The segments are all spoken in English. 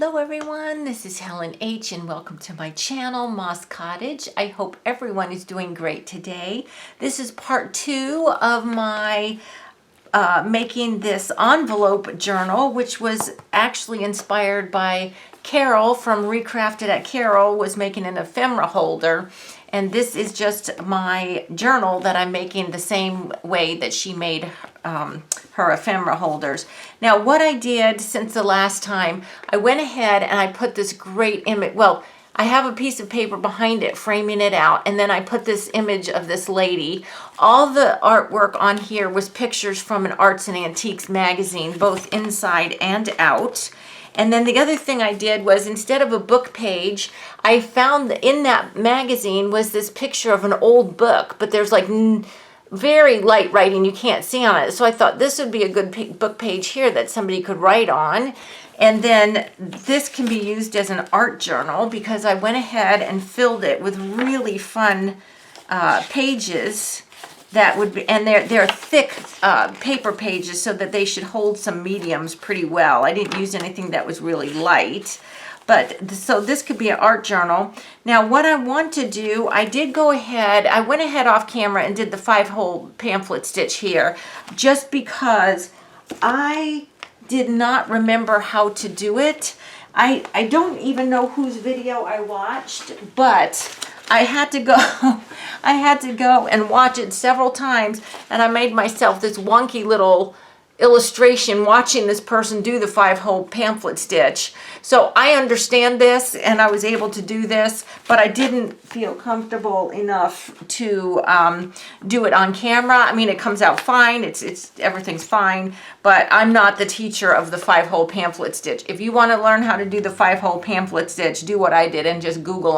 Hello everyone, this is Helen H. and welcome to my channel, Moss Cottage. I hope everyone is doing great today. This is part 2 of my making this envelope journal, which was actually inspired by Carol from Recrafted at Carol was making an ephemera holder. And this is just my journal that I'm making the same way that she made her ephemera holders. Now, what I did since the last time, I went ahead and I put this great image. Well, I have a piece of paper behind it, framing it out, and then I put this image of this lady. All the artwork on here was pictures from an Arts and Antiques magazine, both inside and out. And then the other thing I did was, instead of a book page, I found that in that magazine was this picture of an old book, but there's like very light writing you can't see on it. So I thought this would be a good book page here that somebody could write on. And then this can be used as an art journal because I went ahead and filled it with really fun pages that would be, and they're thick paper pages so that they should hold some mediums pretty well. I didn't use anything that was really light, but so this could be an art journal. Now what I want to do, I went ahead off camera and did the 5-hole pamphlet stitch here just because I did not remember how to do it. I don't even know whose video I watched, but I had to go and watch it several times, and I made myself this wonky little illustration watching this person do the 5-hole pamphlet stitch. So I understand this and I was able to do this, but I didn't feel comfortable enough to do it on camera. I mean, it comes out fine, everything's fine, but I'm not the teacher of the 5-hole pamphlet stitch. If you want to learn how to do the 5-hole pamphlet stitch, do what I did and just Google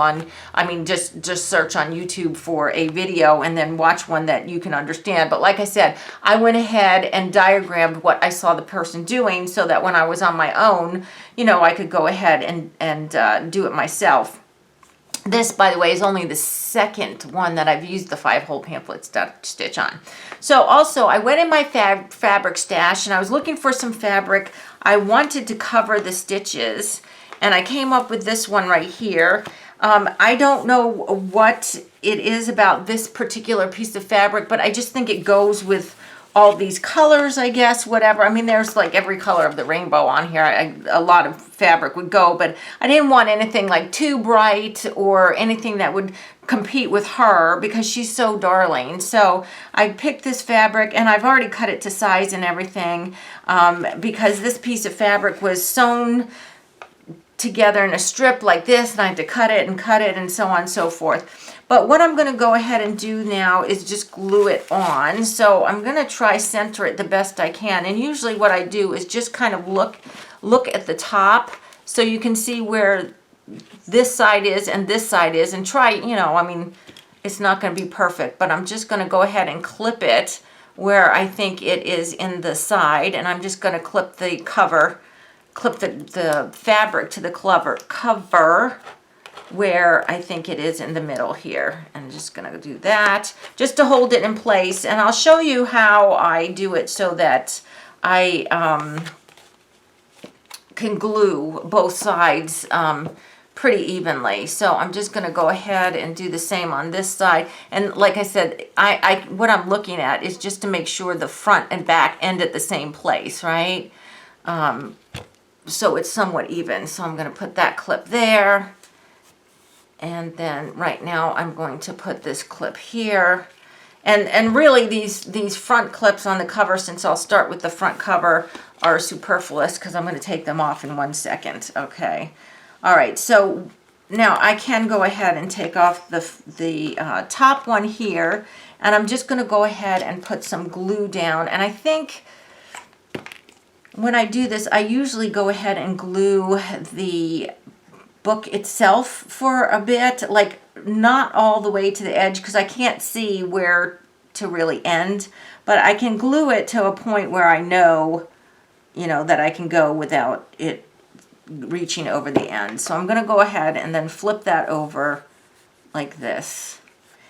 just search on YouTube for a video and then watch one that you can understand. But like I said, I went ahead and diagrammed what I saw the person doing so that when I was on my own, you know, I could go ahead and do it myself. This, by the way, is only the second one that I've used the 5-hole pamphlet stitch on. So also, I went in my fabric stash and I was looking for some fabric. I wanted to cover the stitches, and I came up with this one right here. I don't know what it is about this particular piece of fabric, but I just think it goes with all these colors, I guess, whatever. I mean, there's like every color of the rainbow on here. A lot of fabric would go, but I didn't want anything like too bright or anything that would compete with her because she's so darling. So I picked this fabric, and I've already cut it to size and everything because this piece of fabric was sewn together in a strip like this, and I had to cut it and so on and so forth. But what I'm going to go ahead and do now is just glue it on. So I'm going to try center it the best I can. And usually what I do is just kind of look at the top so you can see where this side is and this side is, and try, you know, I mean, it's not going to be perfect, but I'm just going to go ahead and clip it where I think it is in the side, and I'm just going to clip the cover, clip the fabric to the cover where I think it is in the middle here. And I'm just going to do that just to hold it in place, and I'll show you how I do it so that I can glue both sides pretty evenly. So I'm just going to go ahead and do the same on this side. And like I said, what I'm looking at is just to make sure the front and back end at the same place, right? So it's somewhat even. So I'm going to put that clip there. And then right now I'm going to put this clip here. And really these front clips on the cover, since I'll start with the front cover, are superfluous because I'm going to take them off in 1 second. Okay. All right. So now I can go ahead and take off the top one here. And I'm just going to go ahead and put some glue down. And I think when I do this, I usually go ahead and glue the book itself for a bit, like not all the way to the edge because I can't see where to really end, but I can glue it to a point where I know, you know, that I can go without it reaching over the end. So I'm going to go ahead and then flip that over like this.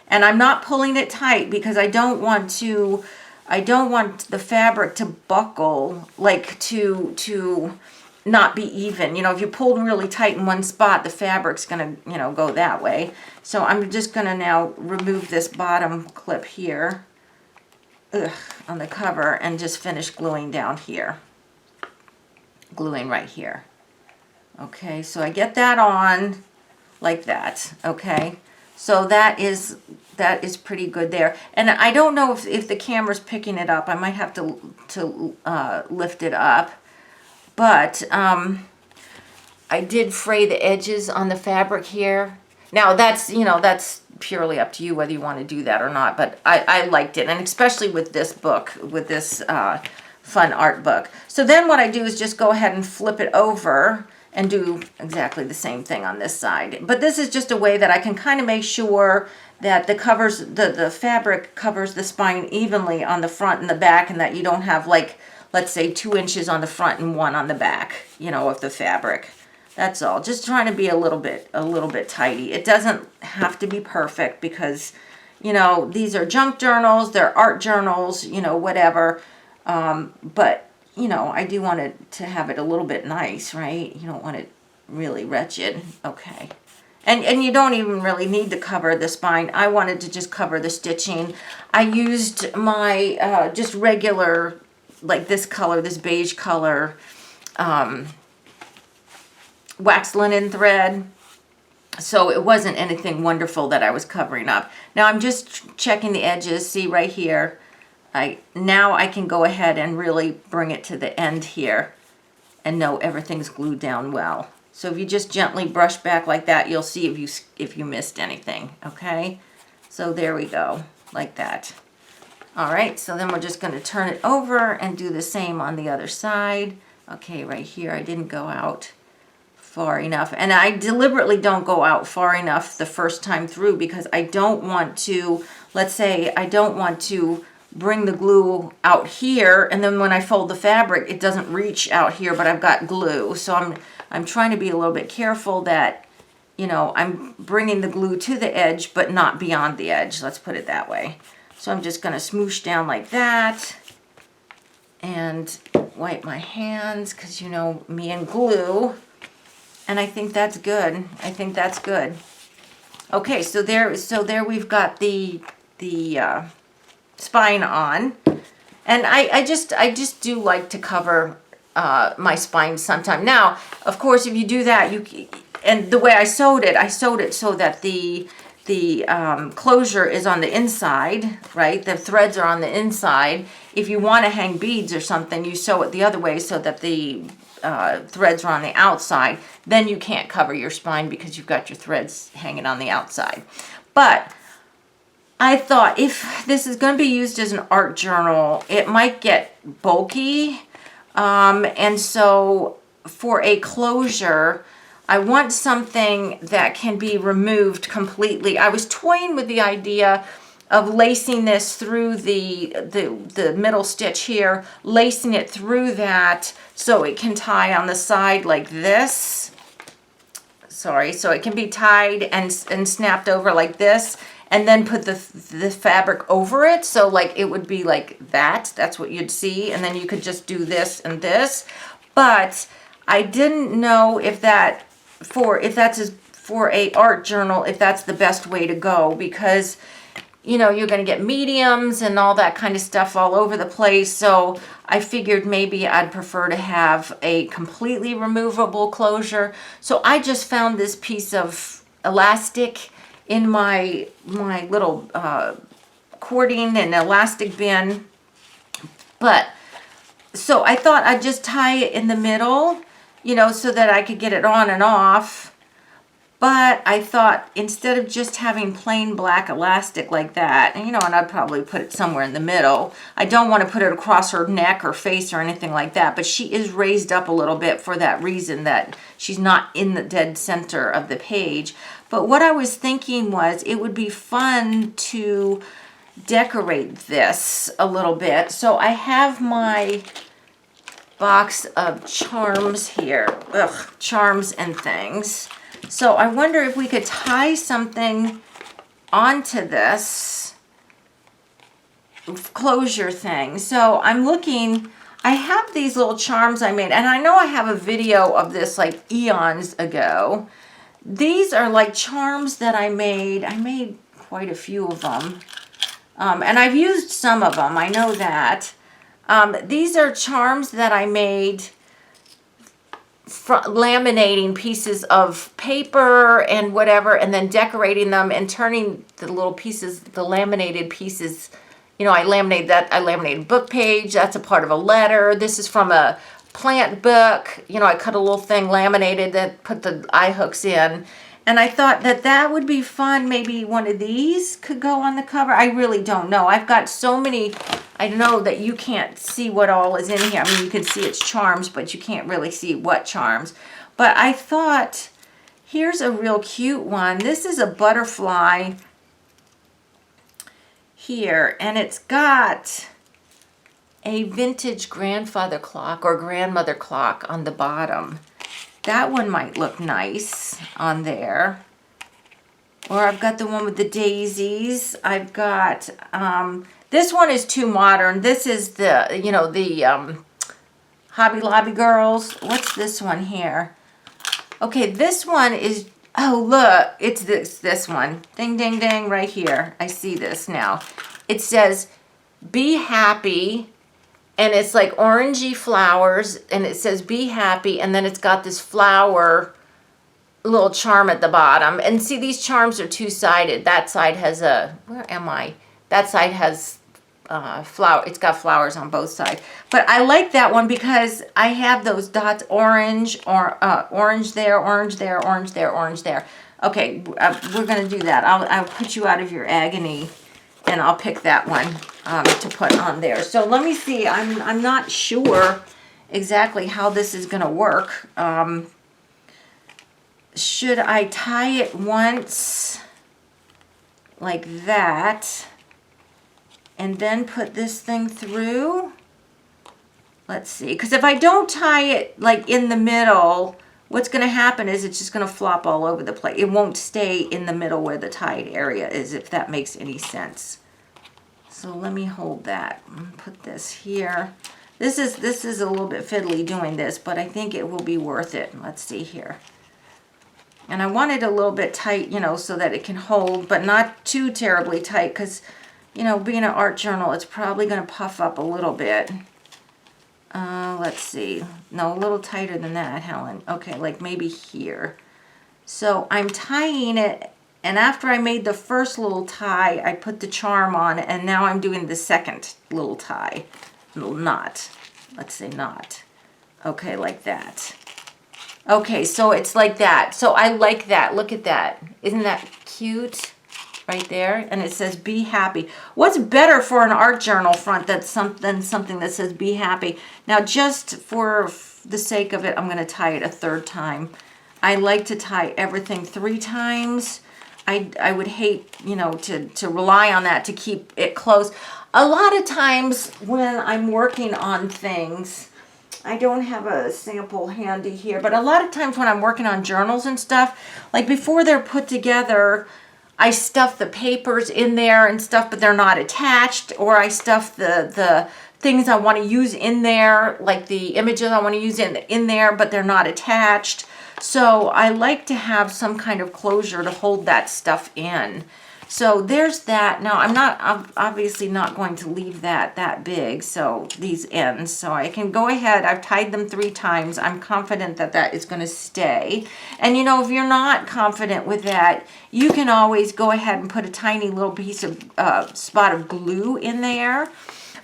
And I'm not pulling it tight because I don't want the fabric to buckle, like to not be even. You know, if you pull really tight in one spot, the fabric's gonna, you know, go that way. So I'm just gonna now remove this bottom clip here on the cover and just finish gluing down here. Gluing right here. Okay, so I get that on like that. Okay, so that is pretty good there. And I don't know if the camera's picking it up. I might have to lift it up. But I did fray the edges on the fabric here. Now that's, you know, that's purely up to you whether you want to do that or not. But I liked it, and especially with this book, with this fun art book. So then what I do is just go ahead and flip it over and do exactly the same thing on this side. But this is just a way that I can kind of make sure that the fabric covers the spine evenly on the front and the back, and that you don't have, like, let's say 2 inches on the front and 1 on the back, you know, of the fabric. That's all. Just trying to be a little bit tidy. It doesn't have to be perfect because, you know, these are junk journals, they're art journals, you know, whatever. But, you know, I do want it to have it a little bit nice, right? You don't want it really wretched. Okay. And you don't even really need to cover the spine. I wanted to just cover the stitching. I used my just regular, like this color, this beige color, wax linen thread. So it wasn't anything wonderful that I was covering up. Now I'm just checking the edges. See right here. Now I can go ahead and really bring it to the end here and know everything's glued down well. So if you just gently brush back like that, you'll see if you missed anything, okay? So there we go, like that. All right, so then we're just going to turn it over and do the same on the other side. Okay, right here, I didn't go out far enough. And I deliberately don't go out far enough the first time through because I don't want to, let's say, I don't want to bring the glue out here, and then when I fold the fabric, it doesn't reach out here, but I've got glue. So I'm trying to be a little bit careful that, you know, I'm bringing the glue to the edge, but not beyond the edge. Let's put it that way. So I'm just going to smoosh down like that and wipe my hands because, you know, me and glue. And I think that's good. I think that's good. Okay, so there we've got the spine on. And I just do like to cover my spine sometime. Now, of course, if you do that, and the way I sewed it so that the closure is on the inside, right? The threads are on the inside. If you want to hang beads or something, you sew it the other way so that the threads are on the outside. Then you can't cover your spine because you've got your threads hanging on the outside. But I thought if this is going to be used as an art journal, it might get bulky. And so for a closure, I want something that can be removed completely. I was toying with the idea of lacing this through the middle stitch here, lacing it through that so it can tie on the side like this. Sorry, so it can be tied and snapped over like this, and then put the fabric over it. So like it would be like that. That's what you'd see. And then you could just do this and this. But I didn't know if that's for a art journal, if that's the best way to go, because, you know, you're going to get mediums and all that kind of stuff all over the place. So I figured maybe I'd prefer to have a completely removable closure. So I just found this piece of elastic in my little cording and elastic bin. But so I thought I'd just tie it in the middle, you know, so that I could get it on and off. But I thought instead of just having plain black elastic like that, and, you know, and I'd probably put it somewhere in the middle. I don't want to put it across her neck or face or anything like that, but she is raised up a little bit for that reason, that she's not in the dead center of the page. But what I was thinking was it would be fun to decorate this a little bit. So I have my box of charms here. Charms and things. So I wonder if we could tie something onto this closure thing. So I'm looking, I have these little charms I made, and I know I have a video of this like eons ago. These are like charms that I made. I made quite a few of them. And I've used some of them, I know that. These are charms that I made laminating pieces of paper and whatever, and then decorating them and turning the little pieces, the laminated pieces, you know, I laminated book page, that's a part of a letter. This is from a plant book, you know, I cut a little thing laminated that put the eye hooks in. And I thought that that would be fun. Maybe one of these could go on the cover. I really don't know. I've got so many. I know that you can't see what all is in here. I mean, you can see it's charms, but you can't really see what charms. But I thought, here's a real cute one. This is a butterfly here, and it's got a vintage grandfather clock or grandmother clock on the bottom. That one might look nice on there. Or I've got the one with the daisies. I've got, this one is too modern. This is the, you know, the Hobby Lobby girls. What's this one here? Okay, this one is, oh look, it's this one. Ding, ding, ding, right here. I see this now. It says, be happy. And it's like orangey flowers, and it says be happy, and then it's got this flower little charm at the bottom. And see, these charms are two-sided. That side has a, where am I? That side has flower. It's got flowers on both sides. But I like that one because I have those dots, orange, or orange there, orange there, orange there, orange there. Okay, we're going to do that. I'll put you out of your agony, and I'll pick that one to put on there. So let me see. I'm not sure exactly how this is going to work. Should I tie it once like that and then put this thing through? Let's see. Because if I don't tie it like in the middle, what's going to happen is it's just going to flop all over the place. It won't stay in the middle where the tied area is, if that makes any sense. So let me hold that and put this here. This is a little bit fiddly doing this, but I think it will be worth it. Let's see here. And I want it a little bit tight, you know, so that it can hold, but not too terribly tight because, you know, being an art journal, it's probably going to puff up a little bit. Let's see. No, a little tighter than that, Helen. Okay, like maybe here. So I'm tying it. And after I made the first little tie, I put the charm on, and now I'm doing the second little tie. Little knot. Let's say knot. Okay, like that. Okay, so it's like that. So I like that. Look at that. Isn't that cute? Right there. And it says, be happy. What's better for an art journal front than something that says, be happy? Now, just for the sake of it, I'm going to tie it a third time. I like to tie everything 3 times. I would hate, you know, to rely on that to keep it close. A lot of times when I'm working on things, I don't have a sample handy here, but a lot of times when I'm working on journals and stuff, like before they're put together, I stuff the papers in there and stuff, but they're not attached, or I stuff the things I want to use in there, like the images I want to use in there, but they're not attached. So I like to have some kind of closure to hold that stuff in. So there's that. Now I'm obviously not going to leave that big, so these ends. So I can go ahead. I've tied them 3 times. I'm confident that that is going to stay. And you know, if you're not confident with that, you can always go ahead and put a tiny little piece of spot of glue in there.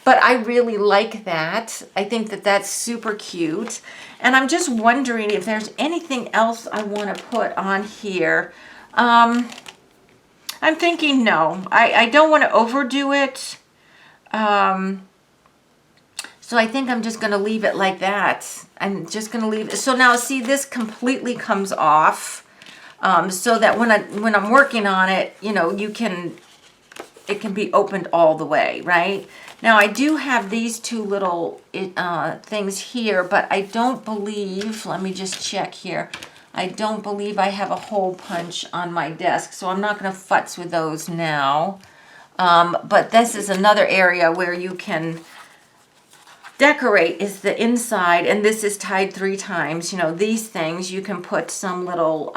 But I really like that. I think that that's super cute. And I'm just wondering if there's anything else I want to put on here. I'm thinking no. I don't want to overdo it. So I think I'm just going to leave it like that. I'm just going to leave it. So now see, this completely comes off. So that when I'm working on it, you know, it can be opened all the way, right? Now I do have these 2 little things here, but I don't believe, let me just check here. I don't believe I have a hole punch on my desk, so I'm not going to futz with those now. But this is another area where you can decorate is the inside, and this is tied 3 times. You know, these things, you can put some little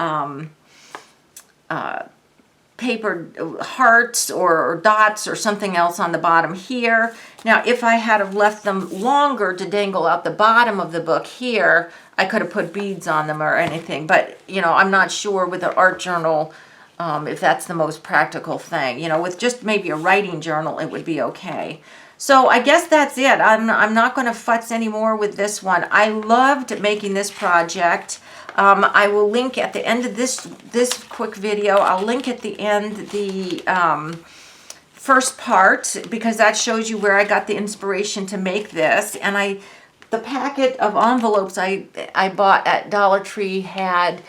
paper hearts or dots or something else on the bottom here. Now, if I had have left them longer to dangle out the bottom of the book here, I could have put beads on them or anything. But, you know, I'm not sure with an art journal if that's the most practical thing. You know, with just maybe a writing journal, it would be okay. So I guess that's it. I'm not going to futz anymore with this one. I loved making this project. I will link at the end of this quick video. I'll link at the end the first part, because that shows you where I got the inspiration to make this. And the packet of envelopes I bought at Dollar Tree had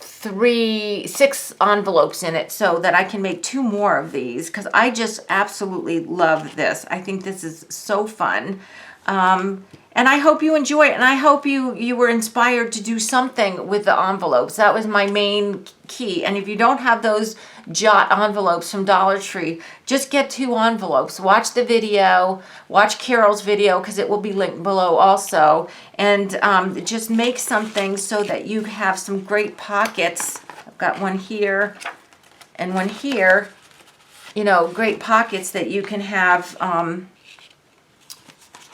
6 envelopes in it, so that I can make 2 more of these, because I just absolutely love this. I think this is so fun. And I hope you enjoy it, and I hope you were inspired to do something with the envelopes. That was my main key. And if you don't have those jot envelopes from Dollar Tree, just get 2 envelopes. Watch the video, watch Carol's video, because it will be linked below also, and just make something so that you have some great pockets. I've got one here and one here, you know, great pockets that you can have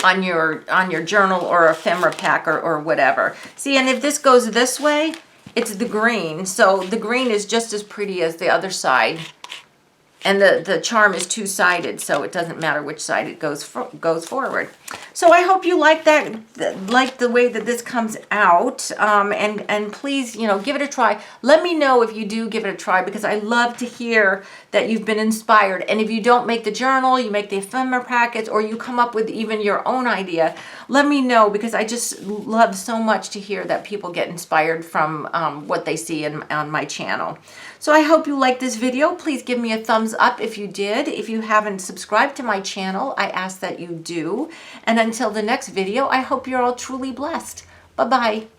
on your journal or ephemera pack or whatever. See, and if this goes this way, it's the green. So the green is just as pretty as the other side. And the charm is 2-sided, so it doesn't matter which side it goes forward. So I hope you like the way that this comes out. And please, you know, give it a try. Let me know if you do give it a try, because I love to hear that you've been inspired. And if you don't make the journal, you make the ephemera packets, or you come up with even your own idea, let me know, because I just love so much to hear that people get inspired from what they see on my channel. So I hope you liked this video. Please give me a thumbs up if you did. If you haven't subscribed to my channel, I ask that you do. And until the next video, I hope you're all truly blessed. Bye-bye.